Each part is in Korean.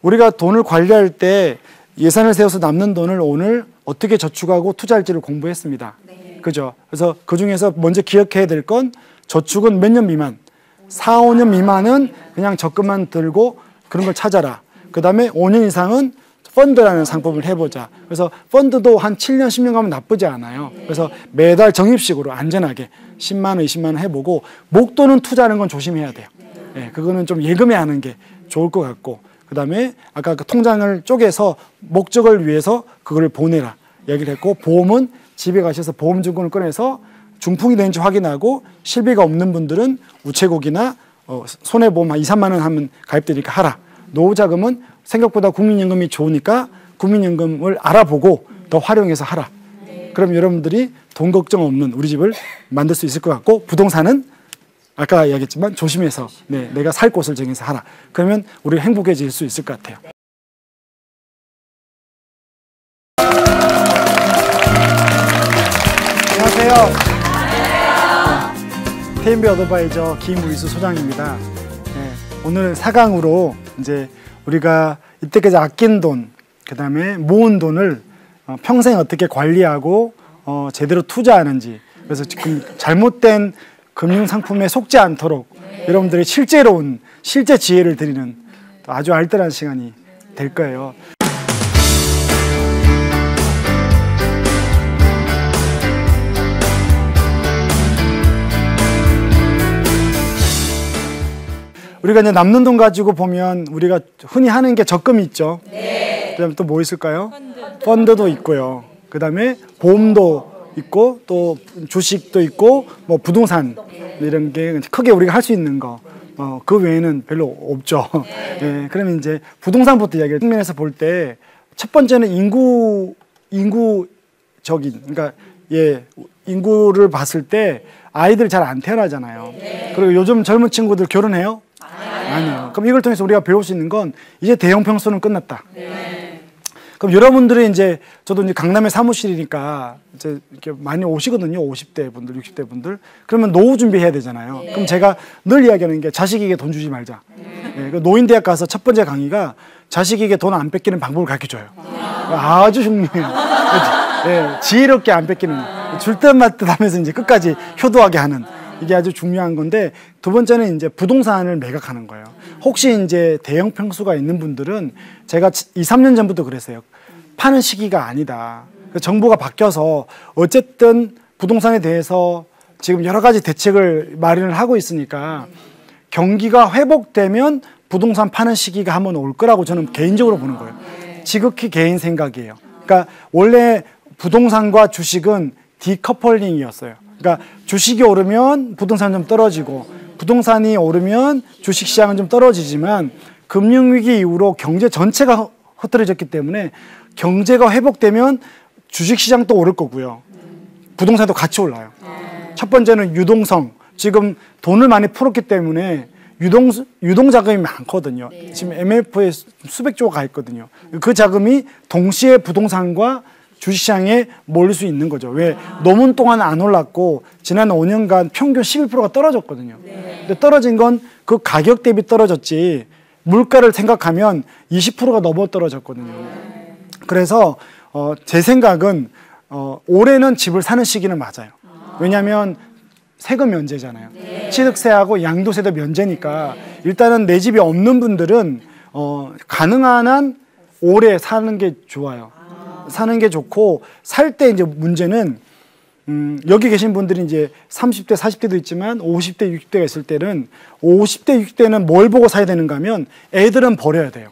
우리가 돈을 관리할 때 예산을 세워서 남는 돈을 오늘 어떻게 저축하고 투자할지를 공부했습니다. 네. 그죠? 그래서 그 중에서 먼저 기억해야 될 건 저축은 몇 년 미만, 4, 5년 미만은 그냥 적금만 들고 그런 걸 찾아라. 그 다음에 5년 이상은 펀드라는 상품을 해보자. 그래서 펀드도 한 7년, 10년 가면 나쁘지 않아요. 그래서 매달 적립식으로 안전하게 10만 원, 20만 원 해보고 목돈은 투자하는 건 조심해야 돼요. 예, 그거는 좀 예금에 하는 게 좋을 것 같고 그 다음에 아까 그 통장을 쪼개서 목적을 위해서 그걸 보내라 얘기를 했고 보험은 집에 가셔서 보험증권을 꺼내서 중풍이 되는지 확인하고 실비가 없는 분들은 우체국이나 손해보험 한 2, 3만 원 하면 가입되니까 하라. 노후자금은 생각보다 국민연금이 좋으니까 국민연금을 알아보고 더 활용해서 하라. 그럼 여러분들이 돈 걱정 없는 우리 집을 만들 수 있을 것 같고 부동산은 아까 이야기했지만 조심해서 내가 살 곳을 정해서 하라. 그러면 우리가 행복해질 수 있을 것 같아요. 안녕하세요. TMB 어드바이저 김우이수 소장입니다. 네, 오늘 4강으로 이제 우리가 이때까지 아낀 돈, 그 다음에 모은 돈을 평생 어떻게 관리하고 제대로 투자하는지, 그래서 지금 잘못된 금융상품에 속지 않도록 여러분들의 실제 지혜를 드리는 아주 알뜰한 시간이 될 거예요. 우리가 이제 남는 돈 가지고 보면 우리가 흔히 하는 게 적금이 있죠. 네. 그다음에 또 뭐 있을까요? 펀드도 있고요. 그다음에 보험도 있고 또 주식도 있고 뭐 부동산 이런 게 크게 우리가 할 수 있는 거. 그 외에는 별로 없죠. 예, 그러면 이제 부동산부터 이야기를 측면에서 볼 때 첫 번째는 인구적인 그러니까 인구를 봤을 때 아이들 잘 안 태어나잖아요. 그리고 요즘 젊은 친구들 결혼해요? 아니요. 그럼 이걸 통해서 우리가 배울 수 있는 건 이제 대형 평수는 끝났다. 그럼 여러분들이 이제 저도 이제 강남에 사무실이니까 이제 이렇게 많이 오시거든요. 50대 분들, 60대 분들. 그러면 노후 준비해야 되잖아요. 그럼 제가 늘 이야기하는 게 자식에게 돈 주지 말자. 그 노인대학 가서 첫 번째 강의가 자식에게 돈 안 뺏기는 방법을 가르쳐줘요. 아주 중요해요. 지혜롭게 안 뺏기는, 줄 듯 말 듯 하면서 이제 끝까지 효도하게 하는. 이게 아주 중요한 건데, 두 번째는 이제 부동산을 매각하는 거예요. 혹시 이제 대형 평수가 있는 분들은 제가 2, 3년 전부터 그랬어요. 파는 시기가 아니다. 정부가 바뀌어서 어쨌든 부동산에 대해서 지금 여러 가지 대책을 마련을 하고 있으니까 경기가 회복되면 부동산 파는 시기가 한번 올 거라고 저는 개인적으로 보는 거예요. 지극히 개인 생각이에요. 그러니까 원래 부동산과 주식은 디커플링이었어요. 그러니까 주식이 오르면 부동산 좀 떨어지고 부동산이 오르면 주식시장은 좀 떨어지지만 금융위기 이후로 경제 전체가 흐트러졌기 때문에 경제가 회복되면 주식시장도 오를 거고요. 부동산도 같이 올라요. 첫 번째는 유동성. 지금 돈을 많이 풀었기 때문에 유동자금이 많거든요. 지금 MF에 수백 조가 가 있거든요. 그 자금이 동시에 부동산과 주식시장에 몰릴 수 있는 거죠. 왜? 노문 동안 안 올랐고 지난 5년간 평균 11%가 떨어졌거든요. 근데 떨어진 건 그 가격 대비 떨어졌지 물가를 생각하면 20%가 넘어 떨어졌거든요. 그래서 제 생각은 올해는 집을 사는 시기는 맞아요. 왜냐하면 세금 면제잖아요. 취득세하고 양도세도 면제니까 일단은 내 집이 없는 분들은 가능한 한 올해 사는 게 좋아요. 사는 게 좋고, 살 때 이제 문제는 여기 계신 분들이 이제 30대, 40대도 있지만 50대, 60대가 있을 때는 50대, 60대는 뭘 보고 사야 되는가 하면 애들은 버려야 돼요.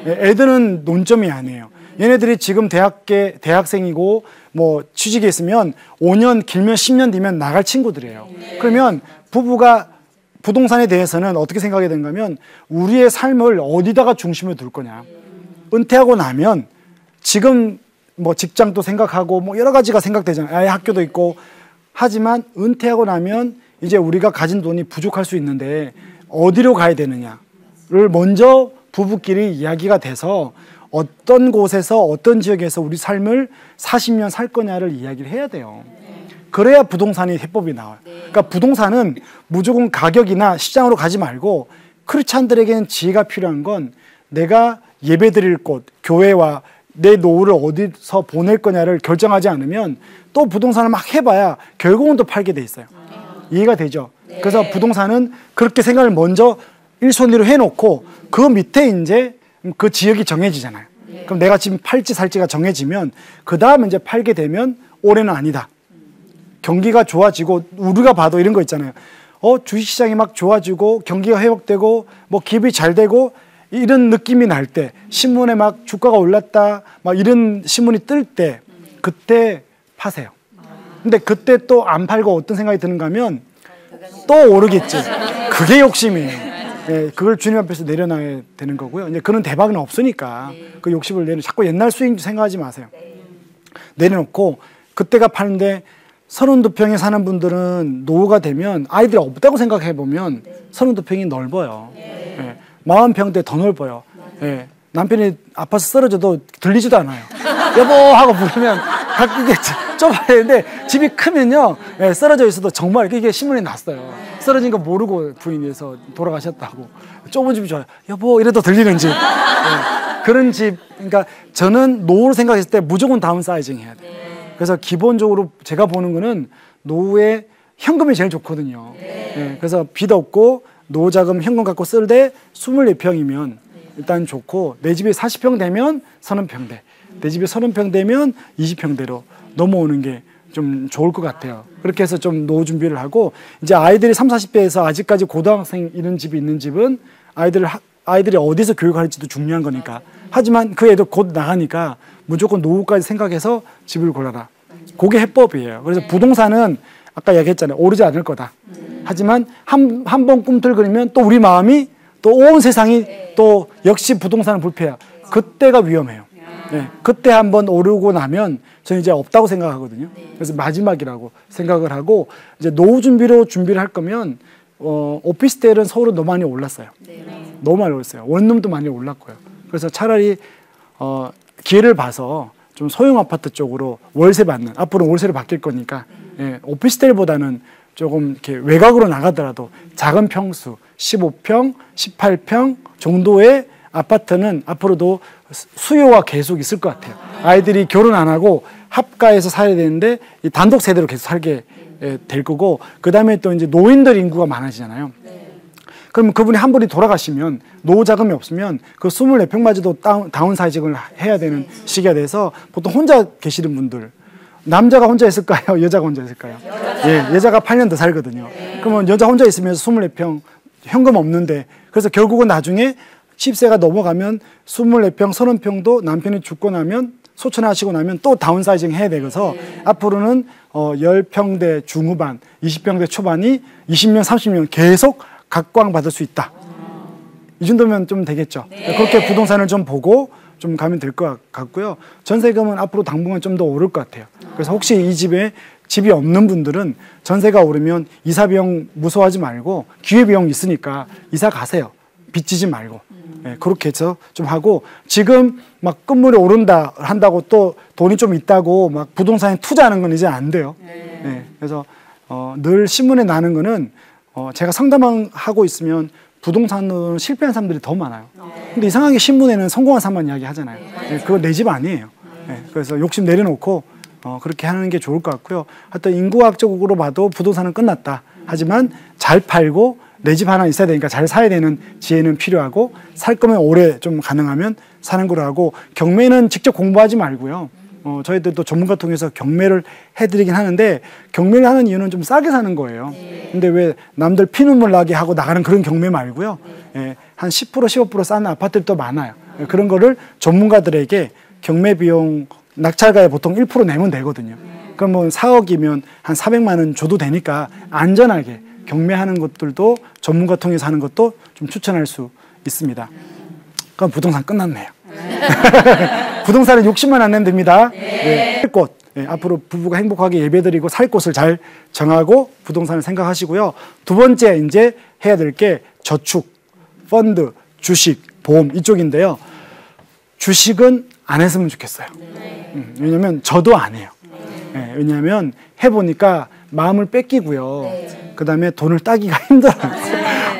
애들은 논점이 아니에요. 얘네들이 지금 대학생이고 뭐 취직에 있으면 5년 길면 10년 뒤면 나갈 친구들이에요. 그러면 부부가 부동산에 대해서는 어떻게 생각해야 되는가 하면 우리의 삶을 어디다가 중심을 둘 거냐. 은퇴하고 나면 지금 뭐 직장도 생각하고 뭐 여러 가지가 생각되잖아요. 아이 학교도 있고. 하지만 은퇴하고 나면 이제 우리가 가진 돈이 부족할 수 있는데 어디로 가야 되느냐를 먼저 부부끼리 이야기가 돼서 어떤 곳에서 어떤 지역에서 우리 삶을 40년 살 거냐를 이야기를 해야 돼요. 그래야 부동산이 해법이 나와요. 그러니까 부동산은 무조건 가격이나 시장으로 가지 말고 크리스찬들에게는 지혜가 필요한 건 내가 예배 드릴 곳, 교회와 내 노후를 어디서 보낼 거냐를 결정하지 않으면 또 부동산을 막 해봐야 결국은 또 팔게 돼 있어요. 이해가 되죠? 그래서 부동산은 그렇게 생각을 먼저 1순위로 해놓고 그 밑에 이제 그 지역이 정해지잖아요. 그럼 내가 지금 팔지 살지가 정해지면 그 다음에 이제 팔게 되면 올해는 아니다. 경기가 좋아지고 우리가 봐도 이런 거 있잖아요. 주식시장이 막 좋아지고 경기가 회복되고 뭐 기업이 잘 되고 이런 느낌이 날 때 신문에 막 주가가 올랐다 막 이런 신문이 뜰 때 그때 파세요. 근데 그때 또 안 팔고 어떤 생각이 드는가 하면 또 오르겠지. 그게 욕심이에요. 예, 그걸 주님 앞에서 내려놔야 되는 거고요. 이제 그런 대박은 없으니까 그 욕심을 자꾸 옛날 수익 생각하지 마세요. 내려놓고 그때가 파는데 32평에 사는 분들은 노후가 되면 아이들이 없다고 생각해 보면 32평이 넓어요. 예, 40평대 더 넓어요. 예, 남편이 아파서 쓰러져도 들리지도 않아요. 여보 하고 부르면 이게 좁아야 되는데 집이 크면요, 예, 쓰러져 있어도 정말 이게 신문에 났어요. 쓰러진 거 모르고 부인에서 돌아가셨다고. 좁은 집이 좋아요. 여보 이래도 들리는 집. 예, 그런 집. 그러니까 저는 노후를 생각했을 때 무조건 다운사이징 해야 돼요. 그래서 기본적으로 제가 보는 거는 노후에 현금이 제일 좋거든요. 예, 그래서 빚 없고 노후 자금 현금 갖고 쓸 때 24평이면 일단 좋고 내 집이 40평 되면 30평대, 내 집이 30평 되면 20평대로 넘어오는 게 좀 좋을 것 같아요. 그렇게 해서 좀 노후 준비를 하고 이제 아이들이 30, 40대에서 아직까지 고등학생 이런 집이 있는 집은 아이들이 어디서 교육할지도 중요한 거니까. 하지만 그 애도 곧 나가니까 무조건 노후까지 생각해서 집을 골라라. 그게 해법이에요. 그래서 부동산은 아까 얘기했잖아요. 오르지 않을 거다. 하지만 한 번 꿈틀거리면 또 우리 마음이 또 온 세상이 또 역시 부동산은 불패야. 그때가 위험해요. 네, 그때 한번 오르고 나면 저는 이제 없다고 생각하거든요. 그래서 마지막이라고 생각을 하고 이제 노후 준비를 할 거면 오피스텔은 서울은 너무 많이 올랐어요. 너무 많이 올랐어요. 원룸도 많이 올랐고요. 그래서 차라리 기회를 봐서 좀 소형 아파트 쪽으로 월세 받는, 앞으로 월세를 바뀔 거니까 예, 오피스텔보다는 조금 이렇게 외곽으로 나가더라도 작은 평수 15평, 18평 정도의 아파트는 앞으로도 수요가 계속 있을 것 같아요. 아이들이 결혼 안 하고 합가해서 살아야 되는데 이 단독 세대로 계속 살게 될 거고, 그 다음에 또 이제 노인들 인구가 많아지잖아요. 그러면 그분이 한 분이 돌아가시면 노후 자금이 없으면 그 24평마저도 다운사이징을 해야 되는 시기가 돼서 보통 혼자 계시는 분들, 남자가 혼자 있을까요? 여자가 혼자 있을까요? 예, 여자가 8년 더 살거든요. 그러면 여자 혼자 있으면서 24평 현금 없는데, 그래서 결국은 나중에 10세가 넘어가면 24평, 30평도 남편이 죽고 나면 소천하시고 나면 또 다운사이징 해야 되고서 앞으로는 10평대 중후반, 20평대 초반이 20년, 30년 계속 각광받을 수 있다. 이 정도면 좀 되겠죠. 그렇게 부동산을 좀 보고 좀 가면 될 것 같고요. 전세금은 앞으로 당분간 좀 더 오를 것 같아요. 그래서 혹시 이 집에 집이 없는 분들은 전세가 오르면 이사 비용 무서워하지 말고 기회비용 있으니까 이사 가세요. 빚지지 말고. 네, 그렇게 해서 좀 하고, 지금 막 끝물이 오른다 한다고 또 돈이 좀 있다고 막 부동산에 투자하는 건 이제 안 돼요. 네, 그래서 늘 신문에 나는 거는 제가 상담하고 있으면 부동산으로 실패한 사람들이 더 많아요. 근데 이상하게 신문에는 성공한 사람만 이야기 하잖아요. 네, 그거 내 집 아니에요. 네, 그래서 욕심 내려놓고 그렇게 하는 게 좋을 것 같고요. 하여튼 인구학적으로 봐도 부동산은 끝났다. 하지만 잘 팔고 내 집 하나 있어야 되니까 잘 사야 되는 지혜는 필요하고, 살 거면 오래 좀 가능하면 사는 걸로 하고, 경매는 직접 공부하지 말고요. 저희들도 전문가 통해서 경매를 해드리긴 하는데, 경매를 하는 이유는 좀 싸게 사는 거예요. 근데 왜 남들 피눈물 나게 하고 나가는 그런 경매 말고요. 예, 한 10%, 15% 싼 아파트도 많아요. 예, 그런 거를 전문가들에게 경매 비용 낙찰가에 보통 1% 내면 되거든요. 그러면 4억이면 한 400만 원 줘도 되니까 안전하게 경매하는 것들도 전문가 통해서 하는 것도 좀 추천할 수 있습니다. 그럼 부동산 끝났네요. 부동산은 욕심만 안 내면 됩니다. 네. 살 곳. 네, 앞으로 부부가 행복하게 예배드리고 살 곳을 잘 정하고 부동산을 생각하시고요. 두 번째 이제 해야 될 게 저축, 펀드, 주식, 보험 이쪽인데요. 주식은 안 했으면 좋겠어요. 왜냐면 저도 안 해요. 네, 왜냐하면 해보니까 마음을 뺏기고요. 그다음에 돈을 따기가 힘들어요.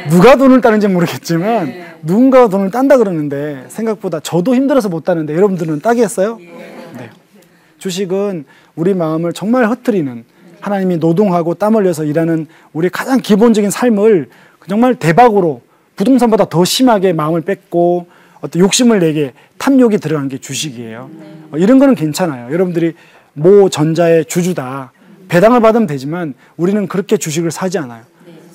누가 돈을 따는지 모르겠지만 누군가가 돈을 딴다 그러는데 생각보다 저도 힘들어서 못 따는데 여러분들은 따겠어요? 네. 주식은 우리 마음을 정말 흐트리는, 하나님이 노동하고 땀 흘려서 일하는 우리 가장 기본적인 삶을 정말 대박으로 부동산보다 더 심하게 마음을 뺏고 어떤 욕심을 내게 탐욕이 들어간 게 주식이에요. 이런 거는 괜찮아요. 여러분들이 모 전자의 주주다. 배당을 받으면 되지만 우리는 그렇게 주식을 사지 않아요.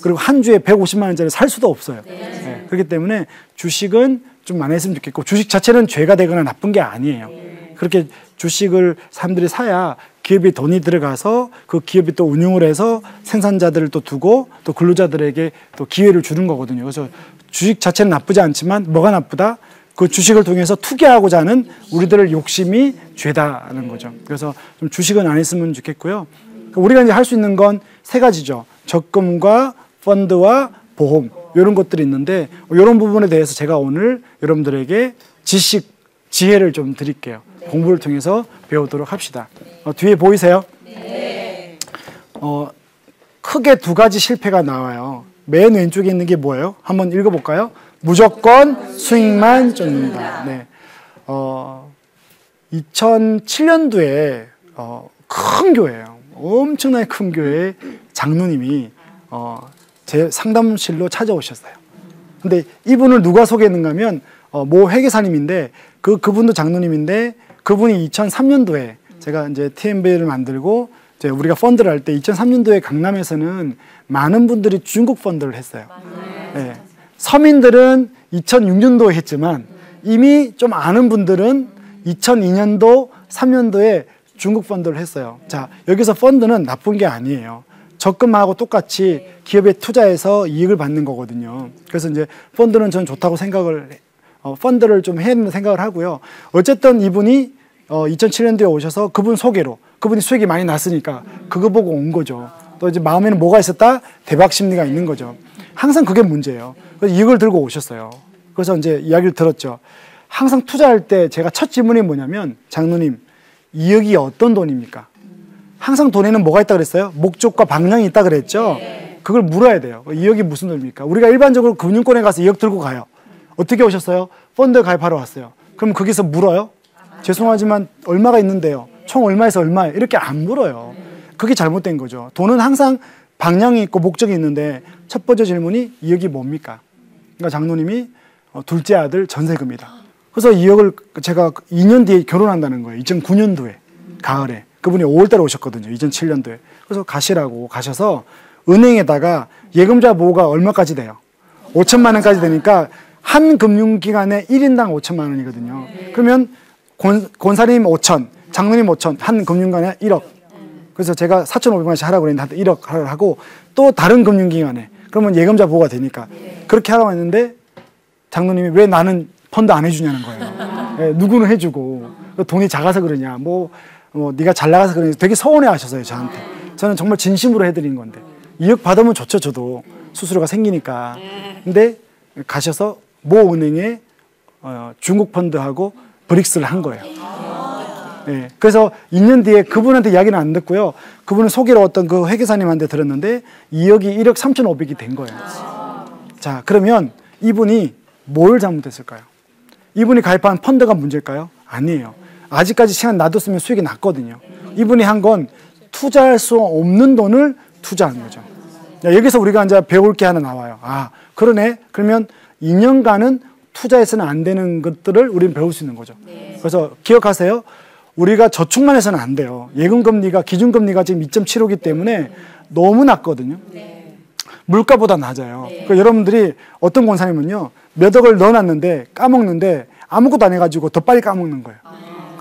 그리고 한 주에 150만 원짜리 살 수도 없어요. 네. 그렇기 때문에 주식은 좀 많이 했으면 좋겠고, 주식 자체는 죄가 되거나 나쁜 게 아니에요. 그렇게 주식을 사람들이 사야 기업에 돈이 들어가서 그 기업이 또 운용을 해서 생산자들을 또 두고 또 근로자들에게 또 기회를 주는 거거든요. 그래서 주식 자체는 나쁘지 않지만 뭐가 나쁘다? 그 주식을 통해서 투기하고자 하는 우리들의 욕심이 죄다라는 거죠. 그래서 좀 주식은 안 했으면 좋겠고요. 우리가 이제 할 수 있는 건 세 가지죠. 적금과 펀드와 보험, 이런 것들이 있는데 이런 부분에 대해서 제가 오늘 여러분들에게 지혜를 좀 드릴게요. 공부를 통해서 배우도록 합시다. 뒤에 보이세요? 네. 크게 두 가지 실패가 나와요. 맨 왼쪽에 있는 게 뭐예요? 한번 읽어볼까요? 무조건 수익만 쫓는다. 네. 2007년도에 큰 교회예요. 엄청나게 큰 교회에 장로님이 제 상담실로 찾아오셨어요. 근데 이분을 누가 소개했는가 하면 모 회계사님인데 그분도 장로님인데 그분이 2003년도에 제가 이제 TMB를 만들고 이제 우리가 펀드를 할 때 2003년도에 강남에서는 많은 분들이 중국 펀드를 했어요. 네. 서민들은 2006년도에 했지만 이미 좀 아는 분들은 2002년도, 3년도에 중국 펀드를 했어요. 자, 여기서 펀드는 나쁜 게 아니에요. 적금하고 똑같이 기업에 투자해서 이익을 받는 거거든요. 그래서 이제 펀드는 저는 좋다고 펀드를 좀 해야 된다는 생각을 하고요. 어쨌든 이분이 2007년도에 오셔서 그분 소개로, 그분이 수익이 많이 났으니까 그거 보고 온 거죠. 또 이제 마음에는 뭐가 있었다? 대박 심리가 있는 거죠. 항상 그게 문제예요. 그래서 이걸 들고 오셨어요. 그래서 이제 이야기를 들었죠. 항상 투자할 때 제가 첫 질문이 뭐냐면, 장로님, 이익이 어떤 돈입니까? 항상 돈에는 뭐가 있다 그랬어요? 목적과 방향이 있다 그랬죠? 그걸 물어야 돼요. 이익이 무슨 돈입니까? 우리가 일반적으로 금융권에 가서 이익 들고 가요. 어떻게 오셨어요? 펀드 가입하러 왔어요. 그럼 거기서 물어요? 죄송하지만 얼마가 있는데요? 총 얼마에서 얼마에? 이렇게 안 물어요. 그게 잘못된 거죠. 돈은 항상 방향이 있고 목적이 있는데 첫 번째 질문이 이익이 뭡니까? 그러니까 장로님이 둘째 아들 전세금이다. 그래서 이익을 제가 2년 뒤에 결혼한다는 거예요. 2009년도에 가을에. 그분이 5월달에 오셨거든요. 2007년도에. 그래서 가시라고 가셔서 은행에다가 예금자 보호가 얼마까지 돼요? 5천만 원까지 되니까 한 금융기관에 1인당 5천만 원이거든요. 그러면 권사님 5천, 장로님 5천, 한 금융기관에 1억. 그래서 제가 4,500만원씩 하라고 그랬는데 1억 하고 또 다른 금융기관에 그러면 예금자 보호가 되니까 그렇게 하라고 했는데 장로님이 왜 나는 펀드 안 해주냐는 거예요. 네, 누구는 해주고 돈이 작아서 그러냐, 네가 잘 나가서 그러냐, 되게 서운해 하셔서요 저한테. 저는 정말 진심으로 해드린 건데 이익 받으면 좋죠. 저도 수수료가 생기니까. 근데 가셔서 모 은행에 중국 펀드하고 브릭스를 한 거예요. 네, 그래서 2년 뒤에 그분한테 이야기는 안 듣고요. 그분은 소개로 어떤 그 회계사님한테 들었는데 2억이 1억 3,500이 된 거예요. 자, 그러면 이분이 뭘 잘못했을까요? 이분이 가입한 펀드가 문제일까요? 아니에요. 아직까지 시간 놔뒀으면 수익이 났거든요. 이분이 한 건 투자할 수 없는 돈을 투자한 거죠. 여기서 우리가 이제 배울 게 하나 나와요. 아, 그러네. 그러면 2년간은 투자해서는 안 되는 것들을 우리는 배울 수 있는 거죠. 그래서 기억하세요. 우리가 저축만 해서는 안 돼요. 예금금리가, 기준금리가 지금 2.75이기 때문에 너무 낮거든요. 물가보다 낮아요. 그러니까 여러분들이 어떤 권사님은요, 몇 억을 넣어놨는데 까먹는데 아무것도 안 해가지고 더 빨리 까먹는 거예요.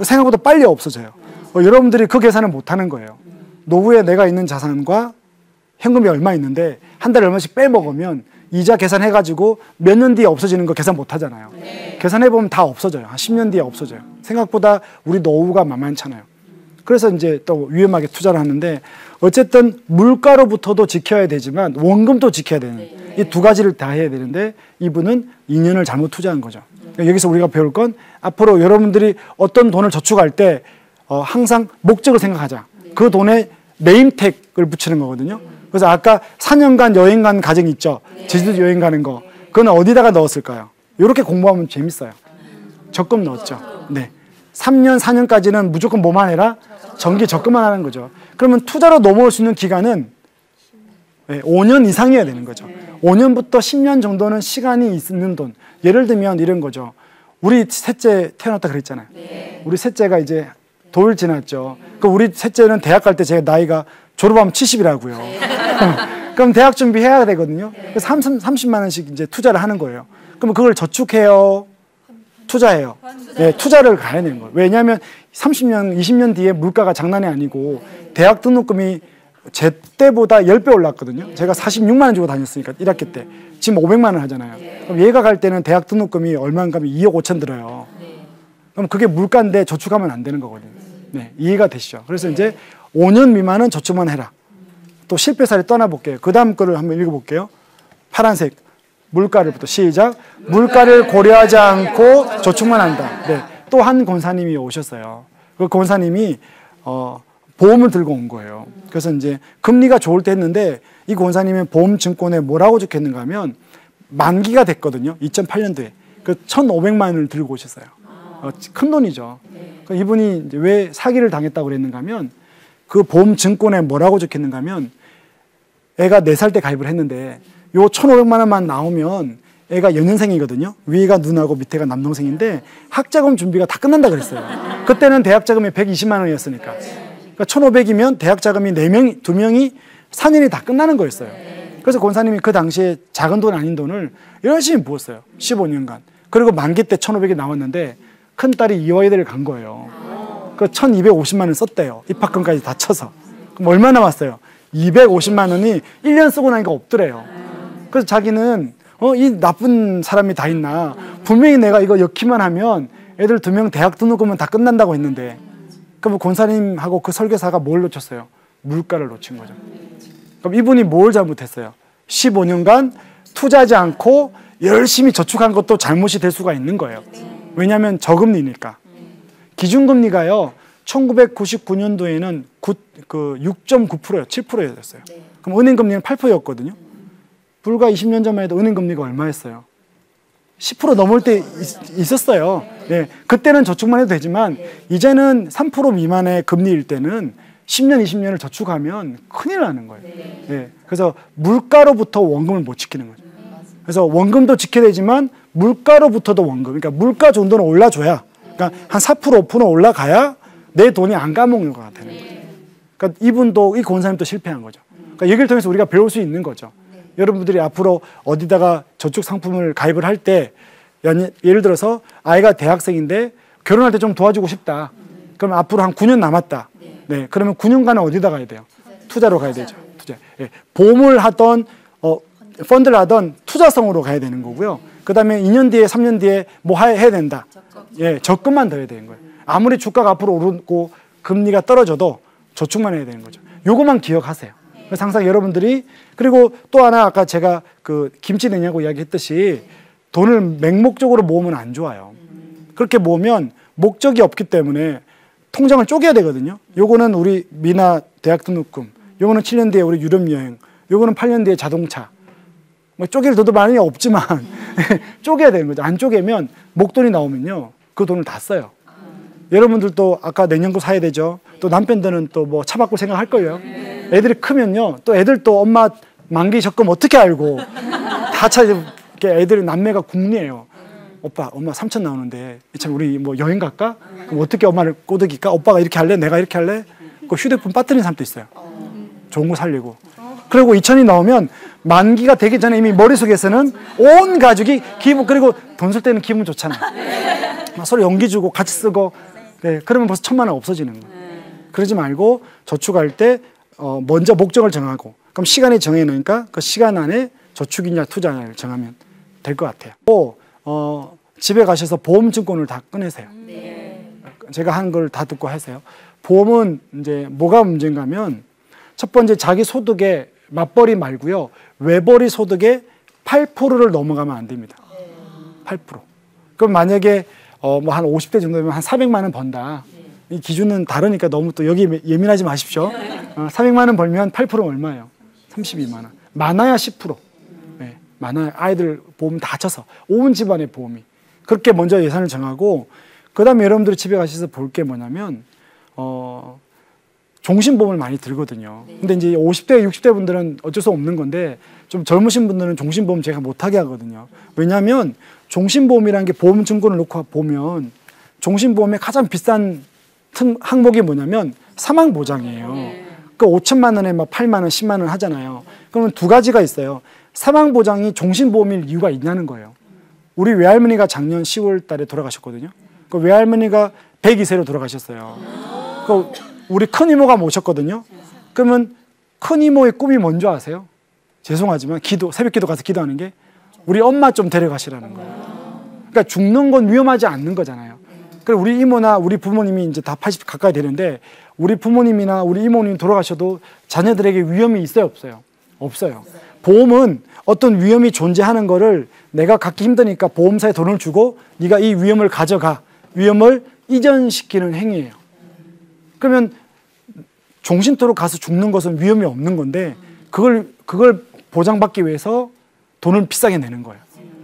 생각보다 빨리 없어져요. 여러분들이 그 계산을 못하는 거예요. 노후에 내가 있는 자산과 현금이 얼마 있는데 한 달에 얼마씩 빼먹으면 이자 계산해가지고 몇 년 뒤에 없어지는 거 계산 못 하잖아요. 계산해보면 다 없어져요. 한 10년 뒤에 없어져요. 생각보다 우리 노후가 만만찮아요. 그래서 이제 또 위험하게 투자를 하는데 어쨌든 물가로부터도 지켜야 되지만 원금도 지켜야 되는 이 두 가지를 다 해야 되는데 이분은 2년을 잘못 투자한 거죠. 여기서 우리가 배울 건 앞으로 여러분들이 어떤 돈을 저축할 때 항상 목적을 생각하자. 그 돈의 네임택을 붙이는 거거든요. 그래서 아까 4년간 여행 간 가정 있죠. 제주도 여행 가는 거. 그건 어디다가 넣었을까요? 이렇게 공부하면 재밌어요. 적금 넣었죠. 네. 3년, 4년까지는 무조건 뭐만 해라? 정기 적금만 하는 거죠. 그러면 투자로 넘어올 수 있는 기간은 5년 이상이어야 되는 거죠. 5년부터 10년 정도는 시간이 있는 돈. 예를 들면 이런 거죠. 우리 셋째 태어났다 그랬잖아요. 우리 셋째가 이제 돌 지났죠. 우리 셋째는 대학 갈 때 제 나이가 졸업하면 70이라고요. 그럼 대학 준비해야 되거든요. 그래서 30만 원씩 이제 투자를 하는 거예요. 그럼 그걸 저축해요? 투자해요? 네, 투자를 가야 되는 거예요. 왜냐하면 30년, 20년 뒤에 물가가 장난이 아니고 대학 등록금이 제 때보다 10배 올랐거든요. 제가 46만 원 주고 다녔으니까 1학기 때. 지금 500만 원 하잖아요. 그럼 얘가 갈 때는 대학 등록금이 얼마인가 하면 2억 5천 들어요. 그럼 그게 물가인데 저축하면 안 되는 거거든요. 네, 이해가 되시죠? 그래서 이제 5년 미만은 저축만 해라. 또 실패사를 떠나볼게요. 그 다음 거를 한번 읽어볼게요. 파란색. 물가를부터 시작. 물가를 고려하지 않고 저축만 한다. 네, 또 한 권사님이 오셨어요. 그 권사님이 보험을 들고 온 거예요. 그래서 이제 금리가 좋을 때 했는데 이 권사님은 보험증권에 뭐라고 적혔는가 하면 만기가 됐거든요. 2008년도에. 그 1,500만 원을 들고 오셨어요. 큰 돈이죠. 이분이 이제 왜 사기를 당했다고 그랬는가 하면 그 보험증권에 뭐라고 적혔는가 하면 애가 4살 때 가입을 했는데 요 1,500만 원만 나오면 애가 연년생이거든요. 위가 누나고 밑에가 남동생인데 학자금 준비가 다 끝난다 그랬어요. 그때는 대학 자금이 120만 원이었으니까. 그러니까 1,500이면 대학 자금이 2명이 4년이 다 끝나는 거였어요. 그래서 권사님이 그 당시에 작은 돈 아닌 돈을 열심히 부었어요. 15년간. 그리고 만기 때 1,500이 나왔는데 큰딸이 이화여대를 간 거예요. 그 1,250만 원 썼대요. 입학금까지 다 쳐서. 그럼 얼마 남았어요? 250만 원이 1년 쓰고 나니까 없더래요. 그래서 자기는 이 나쁜 사람이 다 있나. 분명히 내가 이거 엮기만 하면 애들 2명 대학 등록금은 다 끝난다고 했는데 그럼 권사님하고 그 설교사가 뭘 놓쳤어요? 물가를 놓친 거죠. 그럼 이분이 뭘 잘못했어요? 15년간 투자하지 않고 열심히 저축한 것도 잘못이 될 수가 있는 거예요. 왜냐하면 저금리니까. 기준금리가요. 1999년도에는 6.9%였어요. 7%였어요. 그럼 은행금리는 8%였거든요. 불과 20년 전만 해도 은행금리가 얼마였어요? 10% 넘을 때 있었어요. 네. 그때는 저축만 해도 되지만 이제는 3% 미만의 금리일 때는 10년, 20년을 저축하면 큰일 나는 거예요. 네. 그래서 물가로부터 원금을 못 지키는 거죠. 그래서 원금도 지켜야 되지만 물가로부터도 원금. 그러니까 물가 정도는 올라줘야, 그러니까 한 4%, 5% 올라가야 내 돈이 안 까먹는 거가 되는 거죠. 그러니까 이분도, 이 권사님도 실패한 거죠. 그러니까 여기를 통해서 우리가 배울 수 있는 거죠. 여러분들이 앞으로 어디다가 저축 상품을 가입을 할 때, 예를 들어서 아이가 대학생인데 결혼할 때 좀 도와주고 싶다. 그럼 앞으로 한 9년 남았다. 네, 그러면 9년간은 어디다 가야 돼요? 투자로 가야 되죠. 투자. 예, 보험을 하던, 펀드를 하던 투자성으로 가야 되는 거고요. 그 다음에 2년 뒤에, 3년 뒤에 뭐 해야 된다. 예, 적금만 더 해야 되는 거예요. 아무리 주가가 앞으로 오르고 금리가 떨어져도 저축만 해야 되는 거죠. 요거만 기억하세요. 그래서 항상 여러분들이, 그리고 또 하나 아까 제가 그 김치 냉장고 이야기했듯이 돈을 맹목적으로 모으면 안 좋아요. 그렇게 모으면 목적이 없기 때문에 통장을 쪼개야 되거든요. 요거는 우리 미나 대학 등록금, 요거는 7년 뒤에 우리 유럽 여행, 요거는 8년 뒤에 자동차. 뭐 쪼갤 돈도 많이 없지만 쪼개야 되는 거죠. 안 쪼개면 목돈이 나오면요, 그 돈을 다 써요. 여러분들도 아까 냉장고 사야 되죠. 또 남편들은 또 뭐 차 바꿀 생각 할 거예요. 애들이 크면요, 또 애들 또 엄마 만기 적금 어떻게 알고 다 애들이 남매가 궁리해요. 오빠, 엄마 3천 나오는데 참 우리 뭐 여행 갈까? 그럼 어떻게 엄마를 꼬드길까? 오빠가 이렇게 할래? 내가 이렇게 할래? 그 휴대폰 빠뜨리는 사람도 있어요. 좋은 거 살리고. 그리고 2천이 나오면 만기가 되기 전에 이미 머릿속에서는 온 가족이 기분, 그리고 돈 쓸 때는 기분 좋잖아. 막 서로 연기 주고 같이 쓰고. 네, 그러면 벌써 1,000만 원 없어지는 거예요. 그러지 말고 저축할 때 먼저 목적을 정하고, 그럼 시간이 정해놓으니까 그 시간 안에 저축이냐 투자냐를 정하면 될 것 같아요. 또 집에 가셔서 보험증권을 다 꺼내세요. 제가 한 걸 다 듣고 하세요. 보험은 이제 뭐가 문제인가 하면, 첫 번째 자기 소득의 맞벌이 말고요, 외벌이 소득의 8%를 넘어가면 안 됩니다. 8%. 그럼 만약에 뭐 한 50대 정도 되면 한 400만 원 번다. 이 기준은 다르니까 너무 또 여기 예민하지 마십시오. 400만 원 벌면 8%는 얼마예요? 32만 원. 많아야 10%. 네, 많아야 아이들 보험 다 합쳐서 온 집안의 보험이. 그렇게 먼저 예산을 정하고 그다음에 여러분들이 집에 가셔서 볼 게 뭐냐면 종신보험을 많이 들거든요. 근데 이제 50대, 60대 분들은 어쩔 수 없는 건데 좀 젊으신 분들은 종신보험 제가 못하게 하거든요. 왜냐하면 종신보험이라는 게 보험 증권을 놓고 보면 종신보험의 가장 비싼 항목이 뭐냐면 사망보장이에요. 그 5천만 원에 막 8만 원, 10만 원 하잖아요. 그러면 두 가지가 있어요. 사망보장이 종신보험일 이유가 있냐는 거예요. 우리 외할머니가 작년 10월 달에 돌아가셨거든요. 그 외할머니가 102세로 돌아가셨어요. 그 우리 큰 이모가 모셨거든요. 그러면 큰 이모의 꿈이 뭔지 아세요? 죄송하지만 새벽 기도 가서 기도하는 게 우리 엄마 좀 데려가시라는 거예요. 그러니까 죽는 건 위험하지 않는 거잖아요. 그리고 우리 이모나 우리 부모님이 이제 다 80 가까이 되는데 우리 부모님이나 우리 이모님 돌아가셔도 자녀들에게 위험이 있어요, 없어요? 없어요. 보험은 어떤 위험이 존재하는 거를 내가 갖기 힘드니까 보험사에 돈을 주고 네가 이 위험을 가져가, 위험을 이전시키는 행위예요. 그러면 종신토로 가서 죽는 것은 위험이 없는 건데 그걸 보장받기 위해서 돈을 비싸게 내는 거예요.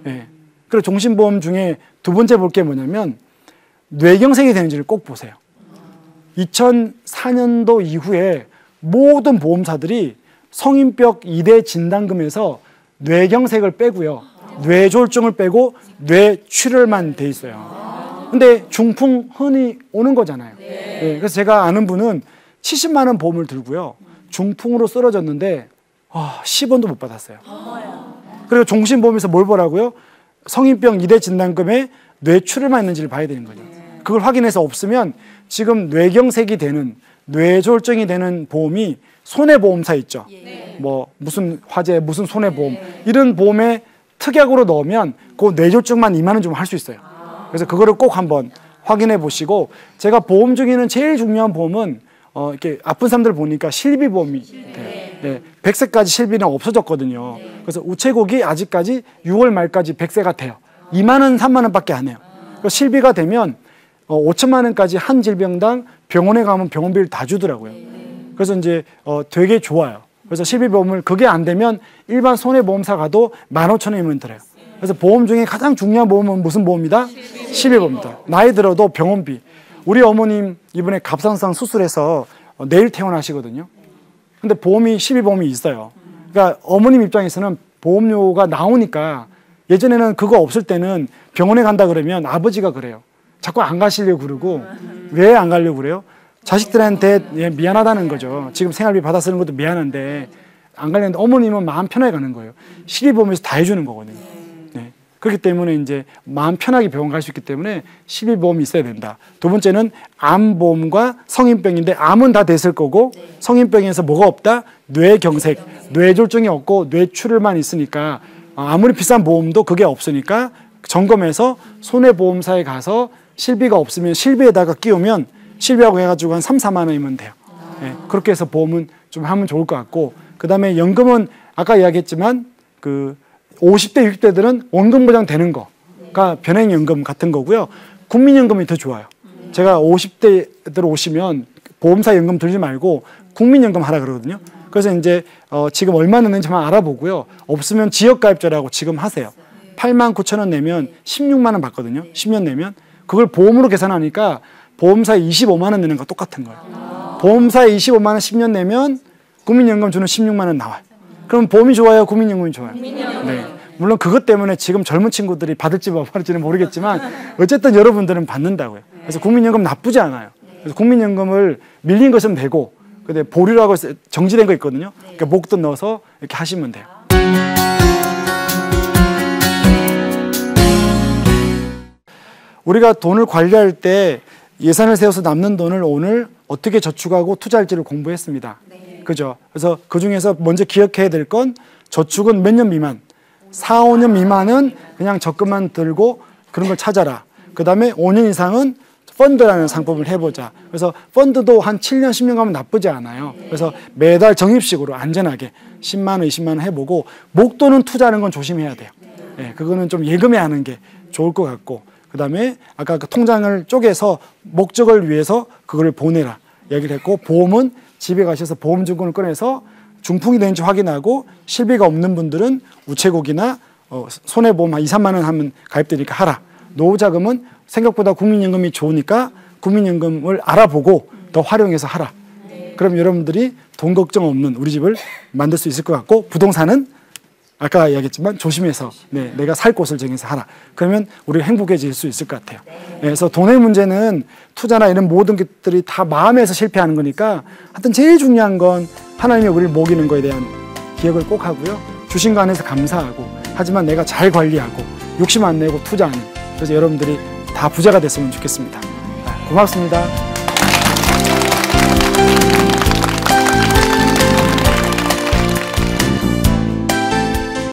예. 그리고 종신보험 중에 두 번째 볼 게 뭐냐면 뇌경색이 되는지를 꼭 보세요. 2004년도 이후에 모든 보험사들이 성인병 2대 진단금에서 뇌경색을 빼고요. 뇌졸중을 빼고 뇌출혈만 돼 있어요. 근데 중풍 흔히 오는 거잖아요. 네, 그래서 제가 아는 분은 70만 원 보험을 들고요. 중풍으로 쓰러졌는데 10원도 못 받았어요. 그리고 종신보험에서 뭘 보라고요? 성인병 2대 진단금에 뇌출혈만 있는지를 봐야 되는 거죠. 그걸 확인해서 없으면 지금 뇌경색이 되는 뇌졸중이 되는 보험이 손해보험사 있죠. 뭐 무슨 화재, 무슨 손해보험 이런 보험에 특약으로 넣으면 그 뇌졸중만 2만 원 주면 할 수 있어요. 그래서 그거를 꼭 한번 확인해 보시고 제가 보험 중에는 제일 중요한 보험은 이렇게 아픈 사람들 보니까 실비보험이 돼요. 네, 100세까지 실비는 없어졌거든요. 그래서 우체국이 아직까지 6월 말까지 100세가 돼요. 2만 원, 3만 원밖에 안 해요. 실비가 되면 5천만 원까지 한 질병당 병원에 가면 병원비를 다 주더라고요. 그래서 이제 되게 좋아요. 그래서 실비보험을 그게 안 되면 일반 손해보험사 가도 15,000원이면 들어요. 그래서 보험 중에 가장 중요한 보험은 무슨 보험이다? 실비보험이다. 나이 들어도 병원비. 우리 어머님 이번에 갑상선 수술해서 내일 퇴원하시거든요. 근데 보험이 실비보험이 있어요. 그러니까 어머님 입장에서는 보험료가 나오니까 예전에는 그거 없을 때는 병원에 간다 그러면 아버지가 그래요. 자꾸 안 가시려고 그러고 왜 안 가려고 그래요? 자식들한테 미안하다는 거죠. 지금 생활비 받아 쓰는 것도 미안한데 안 가려는데 어머님은 마음 편하게 가는 거예요. 실비보험에서 다 해주는 거거든요. 네. 그렇기 때문에 이제 마음 편하게 병원 갈 수 있기 때문에 실비보험이 있어야 된다. 두 번째는 암보험과 성인병인데 암은 다 됐을 거고 성인병에서 뭐가 없다? 뇌경색, 뇌졸중이 없고 뇌출혈만 있으니까 아무리 비싼 보험도 그게 없으니까 점검해서 손해보험사에 가서 실비가 없으면 실비에다가 끼우면 실비하고 해가지고 한 3, 4만 원이면 돼요. 네, 그렇게 해서 보험은 좀 하면 좋을 것 같고 그 다음에 연금은 아까 이야기했지만 그 50대, 60대들은 원금보장 되는 거가 변액연금 같은 거고요. 국민연금이 더 좋아요. 제가 50대들 오시면 보험사 연금 들지 말고 국민연금 하라 그러거든요. 그래서 이제 지금 얼마 넣는지만 알아보고요. 없으면 지역가입자라고 지금 하세요. 89,000원 내면 16만 원 받거든요. 10년 내면. 그걸 보험으로 계산하니까 보험사에 25만 원 내는 거 똑같은 거예요. 보험사에 25만 원 10년 내면 국민연금 주는 16만 원 나와요. 그럼 보험이 좋아요? 국민연금이 좋아요? 네. 물론 그것 때문에 지금 젊은 친구들이 받을지 못 받을지는 모르겠지만 어쨌든 여러분들은 받는다고요. 그래서 국민연금 나쁘지 않아요. 그래서 국민연금을 밀린 것은 되고 근데 보류라고 정지된 거 있거든요. 그러니까 목돈 넣어서 이렇게 하시면 돼요. 우리가 돈을 관리할 때 예산을 세워서 남는 돈을 오늘 어떻게 저축하고 투자할지를 공부했습니다. 그죠? 그래서 그 중에서 먼저 기억해야 될 건 저축은 몇 년 미만, 4, 5년 미만은 그냥 적금만 들고 그런 걸 찾아라. 그 다음에 5년 이상은 펀드라는 상품을 해보자. 그래서 펀드도 한 7년, 10년 가면 나쁘지 않아요. 그래서 매달 적립식으로 안전하게 10만 원, 20만 원 해보고 목돈은 투자하는 건 조심해야 돼요. 네, 그거는 좀 예금에 하는 게 좋을 것 같고 그다음에 아까 그 통장을 쪼개서 목적을 위해서 그걸 보내라 얘기를 했고, 보험은 집에 가셔서 보험증권을 꺼내서 중풍이 되는지 확인하고 실비가 없는 분들은 우체국이나 손해보험 한 2, 3만 원 하면 가입되니까 하라. 노후자금은 생각보다 국민연금이 좋으니까 국민연금을 알아보고 더 활용해서 하라. 그럼 여러분들이 돈 걱정 없는 우리 집을 만들 수 있을 것 같고, 부동산은 아까 이야기했지만 조심해서 내가 살 곳을 정해서 하라. 그러면 우리가 행복해질 수 있을 것 같아요. 그래서 돈의 문제는 투자나 이런 모든 것들이 다 마음에서 실패하는 거니까, 하여튼 제일 중요한 건 하나님이 우리를 먹이는 거에 대한 기억을 꼭 하고요. 주신 거 안에서 감사하고, 하지만 내가 잘 관리하고 욕심 안 내고 투자하는, 그래서 여러분들이 다 부자가 됐으면 좋겠습니다. 고맙습니다.